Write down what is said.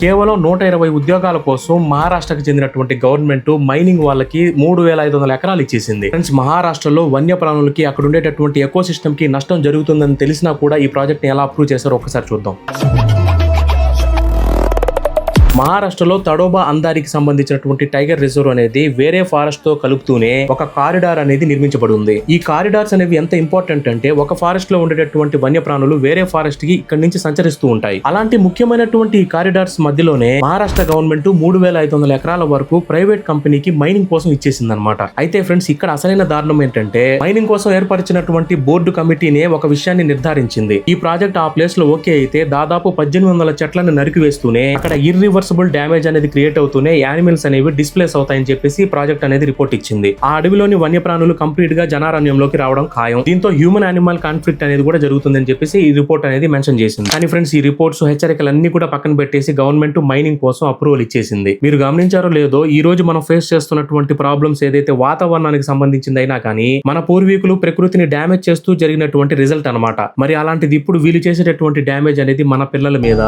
కేవలం 120 ఉద్యోగాల కోసం మహారాష్ట్రకు చెందినటువంటి గవర్నమెంట్ మైనింగ్ వాళ్ళకి 3,500 ఎకరాలు ఇచ్చేసింది. ఫ్రెండ్స్, మహారాష్ట్రలో వన్యప్రాణులకి అక్కడ ఉండేటటువంటి ఎకో సిస్టమ్ కి నష్టం జరుగుతుందని తెలిసినా కూడా ఈ ప్రాజెక్ట్ ని ఎలా అప్రూవ్ చేశారో ఒకసారి చూద్దాం. మహారాష్ట్రలో తడోబా అందారికి సంబంధించినటువంటి టైగర్ రిజర్వ్ అనేది వేరే ఫారెస్ట్ తో కలుపుతూనే ఒక కారిడార్ అనేది నిర్మించబడి ఉంది. ఈ కారిడార్స్ అనేవి ఎంత ఇంపార్టెంట్ అంటే ఒక ఫారెస్ట్ లో ఉండేటటువంటి వన్యప్రాణులు వేరే ఫారెస్ట్ కి ఇక్కడ నుంచి సంచరిస్తూ ఉంటాయి. అలాంటి ముఖ్యమైనటువంటి ఈ కారిడార్స్ మధ్యలోనే మహారాష్ట్ర గవర్నమెంట్ 3,500 ఎకరాల వరకు ప్రైవేట్ కంపెనీకి మైనింగ్ కోసం ఇచ్చేసింది అనమాట. అయితే ఫ్రెండ్స్, ఇక్కడ అసలైన దారుణం ఏంటంటే మైనింగ్ కోసం ఏర్పరిచినటువంటి బోర్డు కమిటీనే ఒక విషయాన్ని నిర్ధారించింది. ఈ ప్రాజెక్ట్ ఆ ప్లేస్ లో ఓకే అయితే దాదాపు 1,800 చెట్లను నరికివేస్తూనే అక్కడ ఇర్రివర్సిబుల్ డ్యామేజ్ అనేది క్రియేట్ అవుతూనే యానిమల్స్ అనేవి డిస్ప్లేస్ అవుతాయని చెప్పేసి ప్రాజెక్ట్ అనేది రిపోర్ట్ ఇచ్చింది. ఆ అడవిలోని వన్యప్రాణులు కంప్లీట్ గా జనారణ్యంలోకి రావడం ఖాయం. దీంతో హ్యూమన్ యానిమల్ కాన్ఫ్లిక్ట్ అనేది కూడా జరుగుతుందని చెప్పేసి ఈ రిపోర్ట్ అనేది మెన్షన్ చేసింది. కానీ ఫ్రెండ్స్, ఈ రిపోర్ట్స్ హెచ్చరికలన్నీ కూడా పక్కన పెట్టేసి గవర్నమెంట్ మైనింగ్ కోసం అప్రూవల్ ఇచ్చేసింది. మీరు గమనించారో లేదో, ఈ రోజు మనం ఫేస్ చేస్తున్నటువంటి ప్రాబ్లమ్స్ ఏదైతే వాతావరణానికి సంబంధించిందైనా కానీ మన పూర్వీకులు ప్రకృతిని డ్యామేజ్ చేస్తూ జరిగినటువంటి రిజల్ట్ అన్నమాట. మరి అలాంటిది ఇప్పుడు వీళ్ళు చేసేటటువంటి డ్యామేజ్ అనేది మన పిల్లల మీద